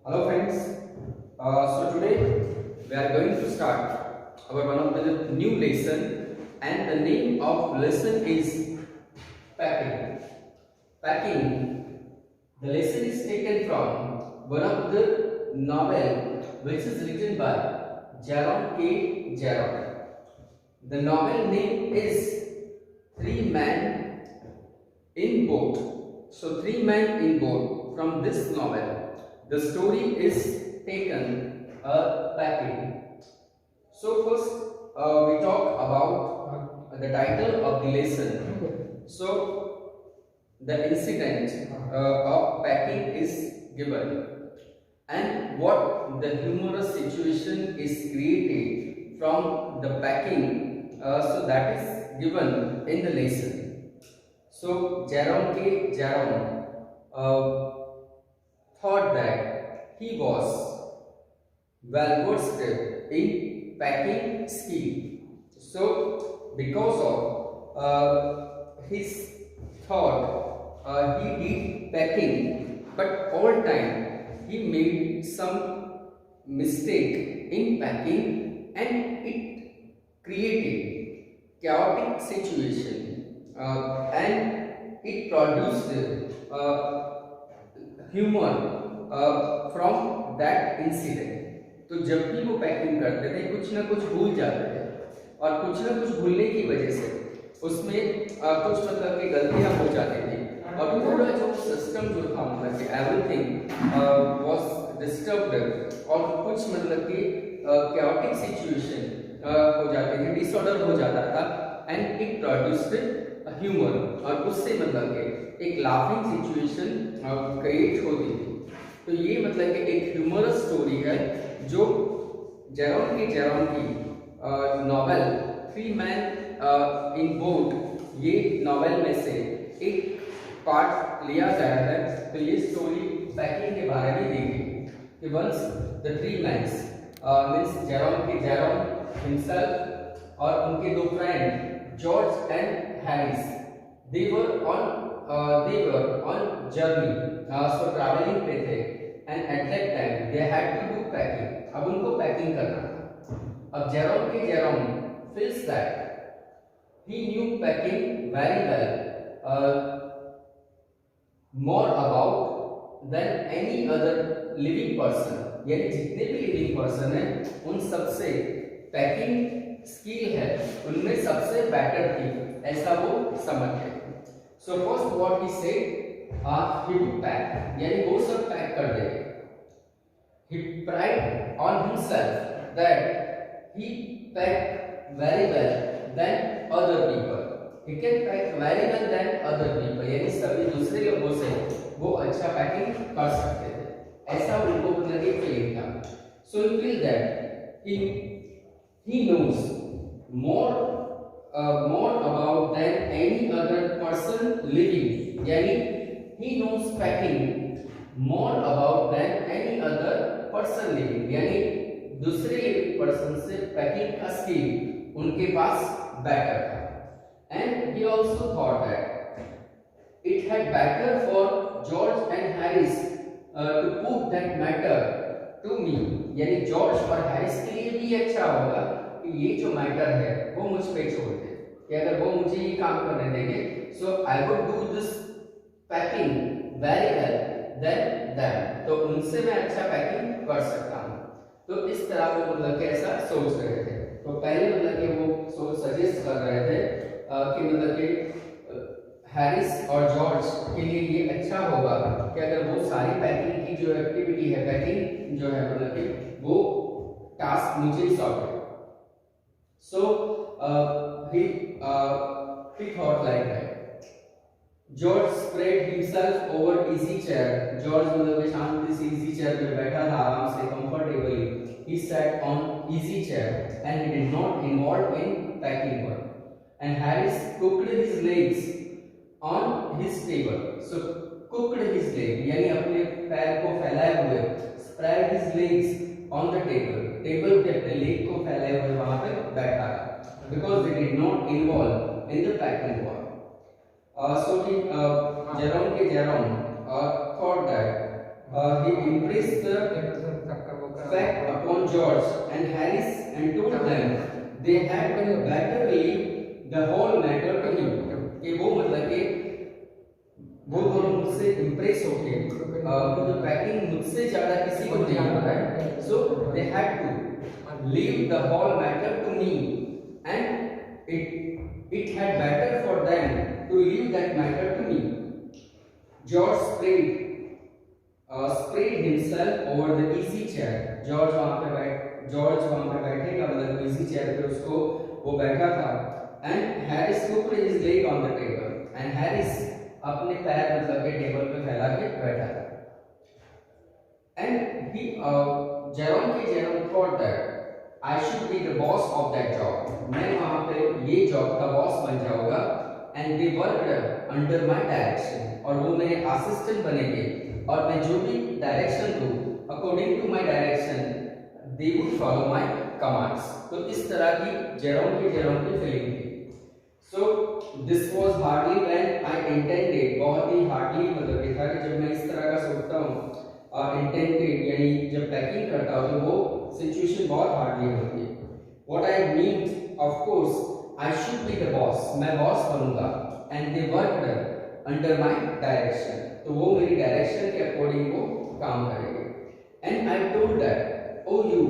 Hello friends, so today we are going to start our one of the new lesson, and the name of lesson is packing. Packing. The lesson is taken from one of the novel which is written by Jaron K. Jaron. The novel name is Three Men in Boat. So Three Men in Boat from this novel. The story is taken packing. So first we talk about the title of the lesson. So the incident of packing is given, and what the humorous situation is created from the packing. So that is given in the lesson. So Jaron K. Jaron thought that he was well versed in packing skill. So because of his thought, he did packing, but all time he made some mistake in packing, and it created chaotic situation, and it produced humour from that incident. तो जब भी वो packing करते थे कुछ ना कुछ भूल जाते थे, और कुछ ना कुछ भूलने की वजह से उसमें कुछ मतलब की गलतियां हो जाती थी, और पूरा जो सिस्टम जो था मतलब कि एवरीथिंग वाज डिस्टर्ब्ड, और कुछ मतलब कि chaotic सिचुएशन हो जाती थी, डिसऑर्डर हो जाता था, एंड इट प्रोड्यूस्ड ह्यूमर, और उससे मतलब कि एक लाफिंग सिचुएशन क्रिएट होती थी। तो ये मतलब कि एक ह्यूमरस स्टोरी है जो जेरोन की novel three man in boat, ये नॉवेल में से एक पार्ट लिया गया है। तो ये स्टोरी पैकिंग के बारे में दी गई कि once the three mans means Jerome himself और उनके दो friend George and Harris, they were on journey, so traveling पे थे, and at that time they had to do packing. अब उनको पैकिंग करना था। अब Jeroen feels that he knew packing very well, more about than any other living person, यानी जितने भी लिविंग पर्सन हैं उन सबसे पैकिंग स्किल है उनमें सबसे बेटर थी, ऐसा वो समझते। So first what he said, he would pack, यानी वो सब पैक कर दे। He pride on himself that he pack very well than other people. He can pack very well than other people, यानी सभी दूसरे लोगों से वो अच्छा पैकिंग कर सकते थे, ऐसा उनको मतलब एक फीलिंग था। So he feel that he knows more about than any other person living, यानी he knows packing more about than any other person living, यानी दूसरे लिविंग पर्सन से पैकिंग का स्किल उनके पास बेटर था। And he also thought that it had better for George and Harris to put that matter to me, यानी George और Harris के लिए भी अच्छा होगा कि ये जो मैटर है वो मुझ पे छोड़ दे, कि अगर वो मुझे ये काम करने देंगे, so I would do this packing very well then them, तो उनसे मैं अच्छा पैकिंग कर सकता हूँ। तो इस तरह वो मतलब कि ऐसा सोच रहे थे। तो पहले मतलब कि वो सोच सजेस्ट कर रहे थे कि मतलब कि हैरिस और जॉर्ज के लिए ये अच्छा होगा कि अगर वो सारी पैकिंग की जो एक्टिविटी है, पैकिंग जो है मतलब कि वो टास्क मुझे सौंपे। So he thought like that. George spread himself over easy chair. George मतलब कि शांति से easy chair पे बैठा था आराम से comfortably. He sat on easy chair and he did not involve in packing work. And Harris cooked his legs on his table. So cooked his leg यानी अपने पैर को फैलाए हुए, spread his legs on the table. Table पे अपने leg को फैलाए हुए वहां पे बैठा है, because they did not involve in the packing work. So Jaron thought that he impressed the fact upon George and Harris and told them they had better leave the whole matter to him. कि वो मतलब कि वो दोनों मुझसे impress होके जो packing मुझसे ज़्यादा किसी को नहीं आता है, so they had to leave the whole matter to me and it had better for them to leave that matter to me. George spread himself over the easy chair. George वहां पे बैठेगा मतलब इजी चेयर पे उसको वो बैठा था. And Harris put his leg on the table and Harris अपने पैर मतलब के टेबल पे फैला के बैठा था. And he Jerome thought that I should be the boss of that job. मैं वहां पे ये जॉब का बॉस बन जाऊंगा. And they worked under my direction. और वो मेरे असिस्टेंट बनेंगे और मैं जो भी डायरेक्शन दूं according to my direction they would follow my commands. तो इस तरह की जेरोम की फीलिंग थी. So this was hardly when I intended. बहुत ही हार्डली मतलब ये था कि जब मैं इस तरह का सोचता हूँ इंटेंडेड यानी जब पैकिंग करता हूँ तो वो सिचुएशन बहुत हार्डली होती है. What I mean of course I should be the boss. मैं बॉस बनूंगा. And they worked under my direction. तो वो मेरी डायरेक्शन के अकॉर्डिंग वो काम करेंगे. And I told that, oh you,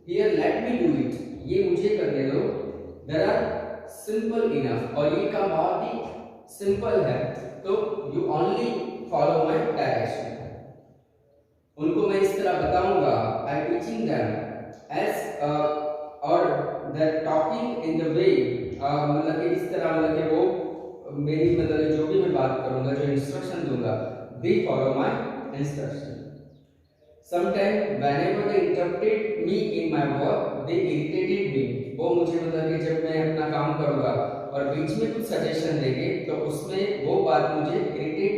here let me do it. ये मुझे करने दो. There are simple enough. और ये काम बहुत ही सिंपल है. तो you only follow my direction. उनको मैं इस तरह बताऊंगा. I teaching them as or they're talking in the way मतलब कि इस तरह मतलब कि वो मेरी मतलब जो भी मैं बात करूंगा जो इंस्ट्रक्शन दूंगा they follow my instruction. Sometimes whenever they interrupted me in my work they irritated me. वो मुझे मतलब कि जब मैं अपना काम करूंगा और बीच में कुछ सजेशन देंगे तो उसमें वो बात मुझे इरिटेट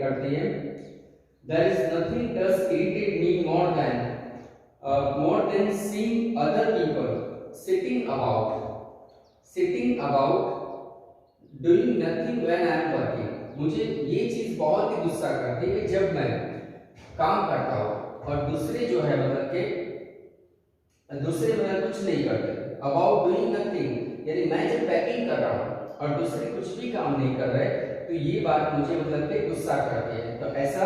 करती है. There is nothing does irritate me more than seeing other people sitting about doing nothing when I am working. मुझे ये चीज बहुत ही गुस्सा करती है कि जब मैं काम करता हूँ और दूसरे जो है मतलब के दूसरे मतलब कुछ नहीं करते. About doing nothing यानी मैं जब पैकिंग कर रहा हूँ और दूसरे कुछ भी काम नहीं कर रहे तो ये बात मुझे मतलब के गुस्सा करती है. तो ऐसा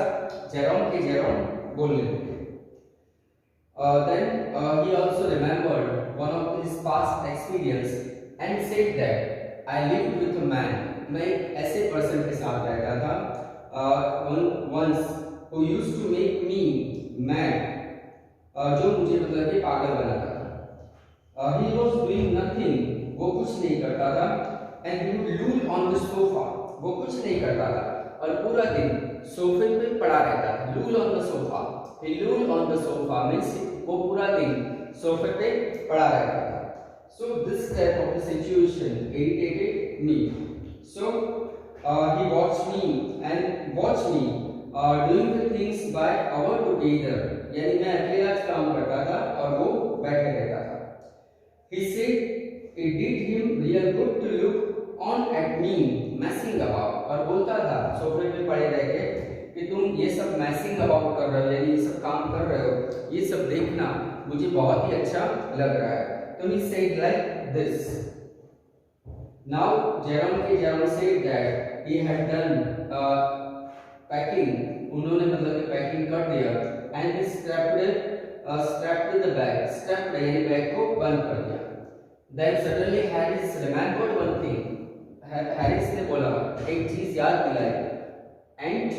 जेरोम बोलने लगे. Then he also remembered one of his past experience and said that I lived with a man. मैं एक ऐसे पर्सन के साथ रहता था once who used to make me mad. जो मुझे मतलब कि पागल बनाता था. He was doing nothing. वो कुछ नहीं करता था. And he would loll on the sofa. वो कुछ नहीं करता था और पूरा दिन सोफे पे पड़ा रहता था. Loll on the sofa. He lolled on the sofa means वो पूरा दिन सोफे पे पड़ा रहता था. So this type of the situation irritated me. So he watched me doing the things by hour together. यानी मैं अकेला काम करता था और वो बैठे रहता था. He said it did him real good to look on at me messing about. और बोलता था सोफे पे पड़े रह के कि तुम ये सब मैसिंग अबाउट कर रहे हो यानी ये सब काम कर रहे हो, ये सब देखना मुझे बहुत ही अच्छा लग रहा है. तो he said like this. Now Jerome said that he had done packing. उन्होंने मतलब कि पैकिंग कर दिया and he strapped the bag. strapped यानी बैग को बंद कर दिया. Then suddenly Harris remembered one thing. Harris ने बोला एक चीज याद दिलाई. And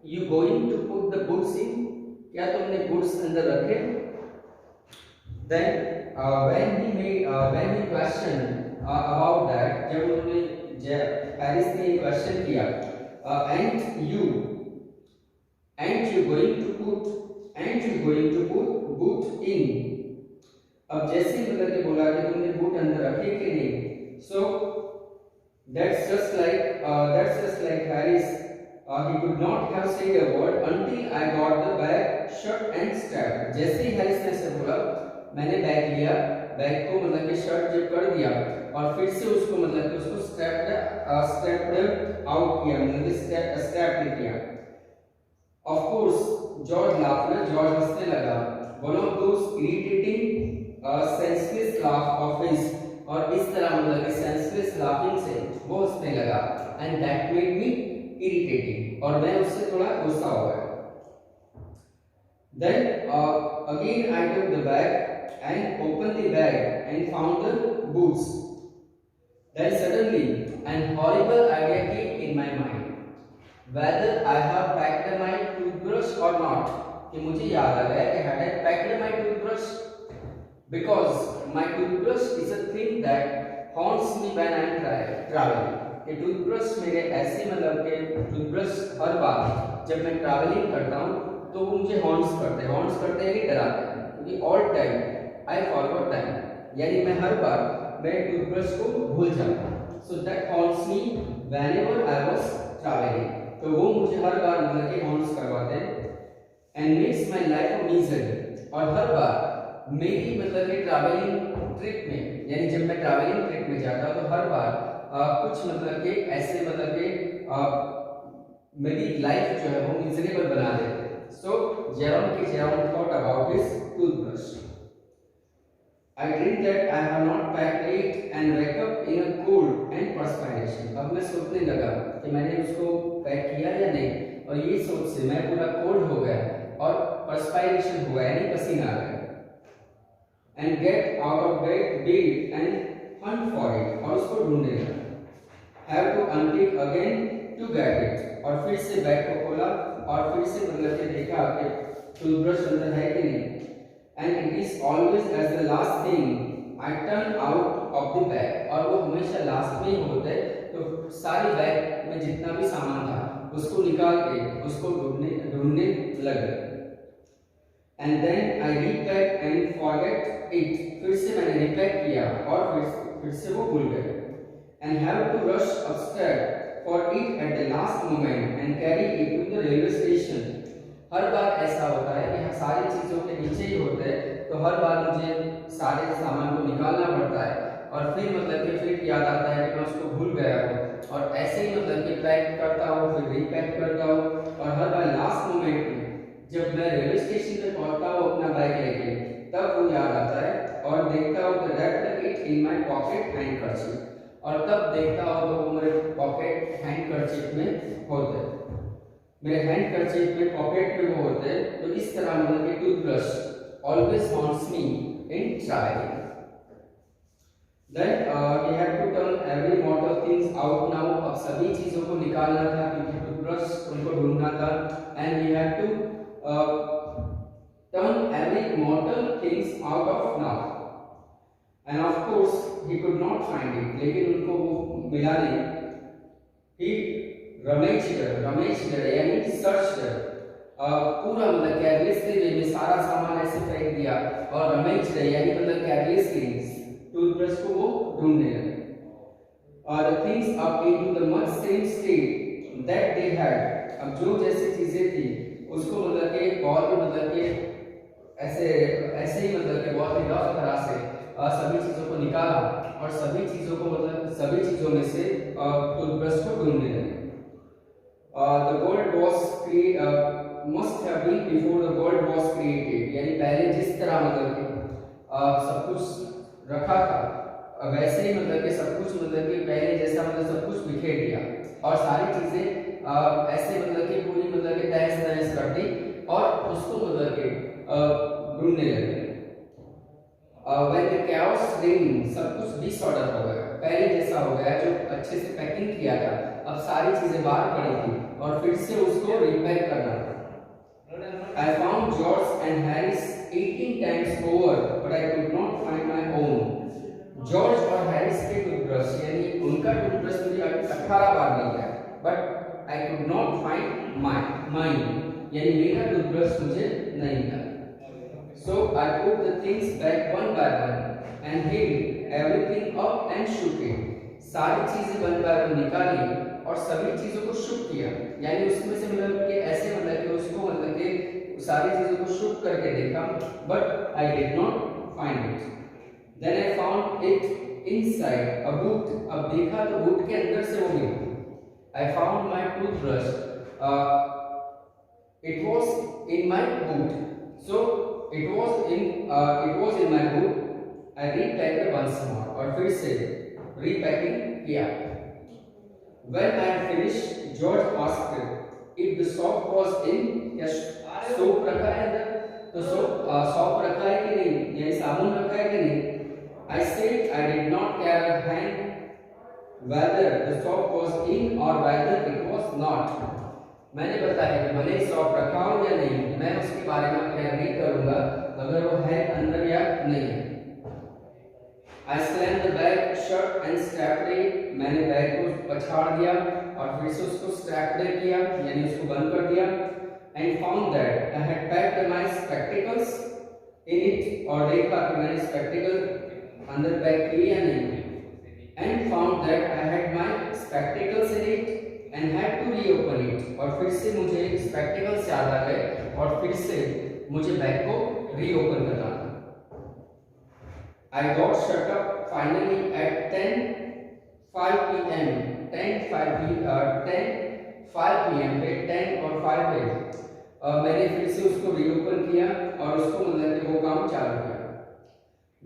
you going to put the goods in? क्या तुमने goods अंदर रखे? Then when he questioned about that, जब उन्होंने हैरिस ने क्वेश्चन किया and you going to put boot in. अब जैसे मतलब कि बोला कि तुमने बूट अंदर रखे कि नहीं. So that's just like Harris. He could not have said a word until I got the bag shut and strapped. जैसे ही हैरिस ने ऐसे बोला मैंने बैग लिया, बैग को मतलब कि शर्ट जिप कर दिया और फिर से उसको मतलब कि उसको स्ट्रैप्ड आउट किया मतलब कि स्ट्रैप्ड किया. Of course, George laughed. George हंसने लगा. One of those irritating, senseless laugh of his, और इस तरह मतलब कि senseless laughing से वो हंसने लगा. And that made me irritating. और मैं उससे थोड़ा गुस्सा हो गया. Then again I took the bag and opened the bag and found the boots. Then suddenly an horrible idea came in my mind. Whether I have packed my toothbrush or not. कि मुझे याद आ गया कि had I packed my toothbrush, because my toothbrush is a thing that haunts me when I am traveling. कि toothbrush मेरे ऐसे मतलब कि टूथब्रश हर बार जब मैं ट्रैवलिंग करता हूँ तो वो मुझे हॉन्ट्स करते हैं कि डराते हैं, क्योंकि all time I forgot time, यानी मैं हर बार मैं टूथब्रश को भूल जाता हूँ. So that haunts me whenever I was travelling. तो वो मुझे हर बार मतलब कि हॉन्ट्स करवाते हैं. And makes my life a misery. और हर बार मेरी मतलब कि ट्रैवलिंग ट्रिप में, यानी जब मैं ट्रैवलिंग ट्रिप में जाता तो हर बार कुछ मतलब कि ऐसे मतलब कि मेरी लाइफ जो है वो मिजरेबल बना देते. So Jerome thought about his toothbrush. I dreamed that I have not packed it and wake up in a cold and perspiration. अब मैं सोचने लगा कि मैंने उसको पैक किया या नहीं, और ये सोच से मैं पूरा कोल्ड हो गया और perspiration हो गया, यानी पसीना आ गया. And get out of bed and hunt for it. और उसको ढूंढने लगा. Have to unpick again to get it. और फिर से बैग को खोला और फिर से मतलब कि देखा कि टूथब्रश अंदर है कि नहीं. And it is always as the last thing I turn out of the bag. और वो हमेशा लास्ट में ही होते. तो सारी बैग में जितना भी सामान था उसको निकाल के उसको ढूंढने लगा. And then I repack and forget it. फिर से मैंने रिपैक किया और फिर से वो भूल गए. And have to rush upstairs for it at the last moment and carry it to the railway station. हर बार ऐसा होता है कि सारी चीजों के नीचे ही होते हैं, तो हर बार मुझे सारे सामान को निकालना पड़ता है और फिर मतलब कि फिर याद आता है कि मैं उसको भूल गया हूँ, और ऐसे ही मतलब कि पैक करता हूँ फिर रीपैक करता हूँ, और हर बार लास्ट मोमेंट में जब मैं रेलवे स्टेशन पे पहुंचता हूँ अपना बैग लेके तब वो याद आता है और देखता हूँ तो that it in my pocket handkerchief. और तब देखता हूँ तो वो मेरे पॉकेट हैंडकरचीफ में होते हैं, मेरे हैंडकरचीफ में पॉकेट में वो होते हैं. तो इस तरह मतलब कि toothbrush always haunts me in travelling. Then we had to turn every mortal things out now. अब सभी चीजों को निकालना था क्योंकि टूथब्रश उनको ढूंढना था. And we had to turn every mortal things out of now. And of course he could not find it. लेकिन उनको वो मिला नहीं. He rummaged यानी searched पूरा मतलब carelessly वे में सारा सामान ऐसे फेंक दिया, और rummaged यानी मतलब carelessly टूथब्रश को वो ढूंढने लगे. The things up into the much same state that they had. अब जो जैसी चीजें थी उसको मतलब कि बहुत ही मतलब कि ऐसे ही मतलब कि बहुत ही रफ तरह से सभी चीजों को निकाला और सभी चीजों को मतलब सभी चीजों में से टूथब्रश को ढूंढने लगे. The world was must have been before the world was created. यानी पहले जिस तरह मतलब कि सब कुछ रखा था वैसे ही मतलब कि सब कुछ मतलब कि पहले जैसा मतलब सब कुछ बिखेर दिया और सारी चीजें ऐसे मतलब कि पूरी मतलब कि तहस नहस कर दी और उसको मतलब कि ढूंढने लगे. When the chaos reigned, सब कुछ डिसऑर्डर हो गया, पहले जैसा हो गया. जो अच्छे से पैकिंग किया था अब सारी चीजें बाहर पड़ी थी और फिर से उसको रिपैक करना था. I found George and Harris 18 times over, but I could not find my own. George और हैरिस के टूथब्रश यानी उनका टूथब्रश मुझे 18 बार मिल गया, but I could not find mine यानी मेरा टूथब्रश मुझे नहीं मिला. So I put the things back one by one and held everything up and shook it. सारी चीजें वन बाय वन निकाली और सभी चीजों को शुक किया, यानी उसमें से मतलब कि ऐसे मतलब कि उसको मतलब कि सारी चीजों को शुक करके देखा, but I did not find it. Then I found it inside a boot. अब देखा तो बूट के अंदर से वो मिला. I found my toothbrush It was in my boot. So it was in my boot. I repacked once more. और फिर से repacking किया. When I had finished, George asked if the soap was in. क्या soap रखा है अंदर? तो soap रखा है कि नहीं? या साबुन रखा है कि नहीं? I said I did not care a hang whether the soap was in or whether it was not. मैंने बताया कि भले सॉफ्ट रखा हो या नहीं, मैं उसके बारे में केयर नहीं करूंगा अगर वो है अंदर या नहीं. I slammed the bag shut and strapped it. मैंने बैग को पछाड़ दिया और फिर से उसको स्ट्रैप किया, यानी उसको बंद कर दिया. And found that I had packed my spectacles in it. और देखा कि मैंने स्पेक्टिकल अंदर पैक किए या नहीं. And found that I had my spectacles in it. And had to reopen it. और फिर से मुझे स्पेक्टिकल्स याद आ गए और फिर से मुझे बैग को रीओपन करना था. I got shut up finally at 10:05 p.m. 10:05 p.m. पे 10 और 5 पे मैंने फिर से उसको रीओपन किया और उसको मतलब कि वो काम चालू किया.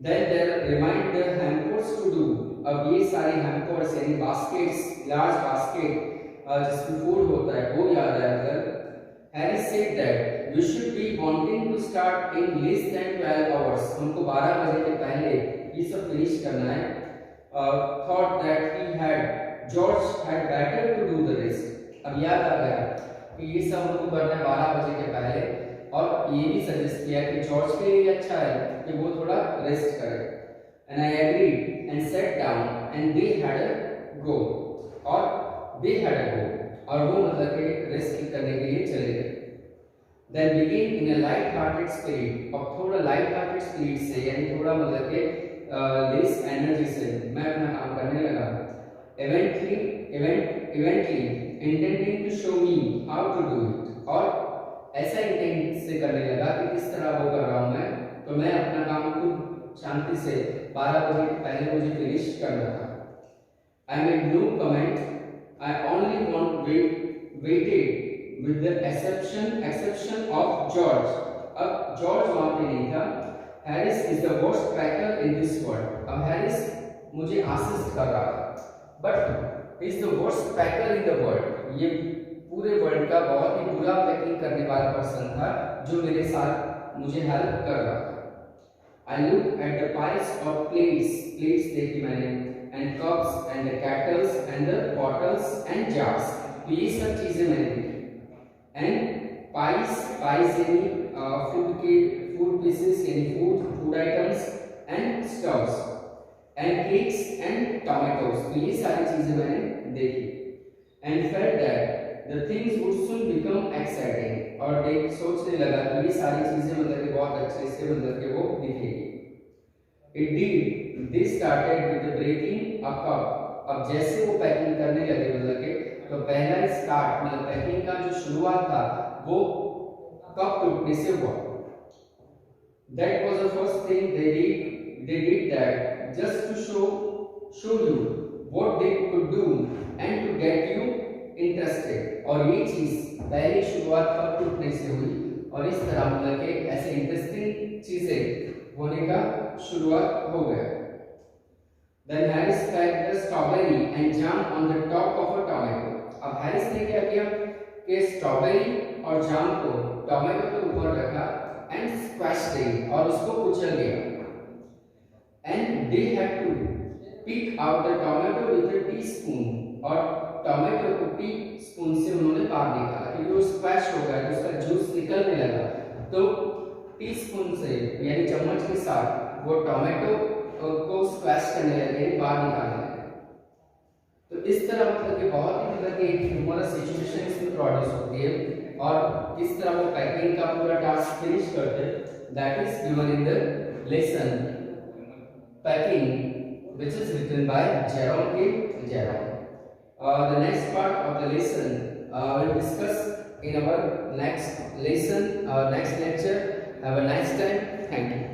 Then there remained the hampers to do. अब ये सारे hampers यानी baskets, large basket जिसमें फूड होता है वो याद आया. अगर Harris said that we should be wanting to start in less than 12 hours. हमको 12 बजे के पहले ये सब फिनिश करना है. Thought that George had better to do the rest. अब याद आ गया कि ये सब हमको करना है 12 बजे के पहले और ये भी सजेस्ट किया कि जॉर्ज के लिए अच्छा है कि वो थोड़ा रेस्ट करे. And I agreed and sat down and they had a go. और वो मतलब कि रेस्ट करने के लिए चले गए. Then begin in a light-hearted spirit. अब थोड़ा light-hearted spirit से यानी थोड़ा मतलब कि less energy से मैं अपना काम करने लगा. Eventually intending to show me how to do it. और ऐसा इंटेंट से करने लगा कि किस तरह वो कर रहा हूँ मैं, तो मैं अपना काम खुद शांति से 12 बजे पहले मुझे फिनिश करना था. I made no comment. I only waited with the exception of George. अब जॉर्ज वहाँ पे नहीं था. Harris is the worst packer in this world. अब Harris मुझे असिस्ट कर रहा था, but is the worst packer in the world. ये पूरे वर्ल्ड का बहुत ही बुरा पैकिंग करने वाला पर्सन था जो मेरे साथ मुझे हेल्प कर रहा था. I looked at the piles of plates देखी मैंने, and cups and the kettles and the bottles and jars. तो ये सब चीजें मैंने देखी. And pies यानी food pieces यानी food items and stuffs and cakes and tomatoes. तो ये सारी चीजें मैंने देखी. And felt that the things would soon become exciting. और देख सोचने लगा कि ये सारी चीजें मतलब कि बहुत अच्छे से मतलब कि वो दिखेगी. Indeed, they started with the breaking a cup. अब जैसे वो पैकिंग करने लगे मतलब कि तो पहला स्टार्ट मतलब पैकिंग का जो शुरुआत था वो कप टूटने से हुआ. That was the first thing they did that just to show you what they could do and to get you interested. और ये चीज पहली शुरुआत कप टूटने से हुई और इस तरह मतलब कि ऐसे इंटरेस्टिंग चीजें होने का शुरुआत हो गया. Then Harris packed the strawberry and jam on the top of a tomato. अब हैरिस ने क्या किया कि स्ट्रॉबेरी और जाम को टोमेटो के ऊपर रखा and squashed it और उसको कुचल दिया. And they had to pick out the tomato with a teaspoon. और टोमेटो को टीस्पून से उन्होंने बाहर निकाला क्योंकि वो स्क्वैश हो गया, उसका जूस निकलने लगा. तो टीस्पून से यानी चम्मच के साथ वो टोमेटो को स्क्वैश करने लगे, बाहर निकालने लगे. तो इस तरह मतलब कि बहुत ही मतलब कि एक ह्यूमरस सिचुएशन इसमें प्रोड्यूस होती है और किस तरह वो पैकिंग का पूरा टास्क फिनिश करते हैं. That is given in the lesson packing which is written by Jerome K Jerome. The next part of the lesson we'll discuss in our next lesson, next lecture. Have a nice time. Thank you.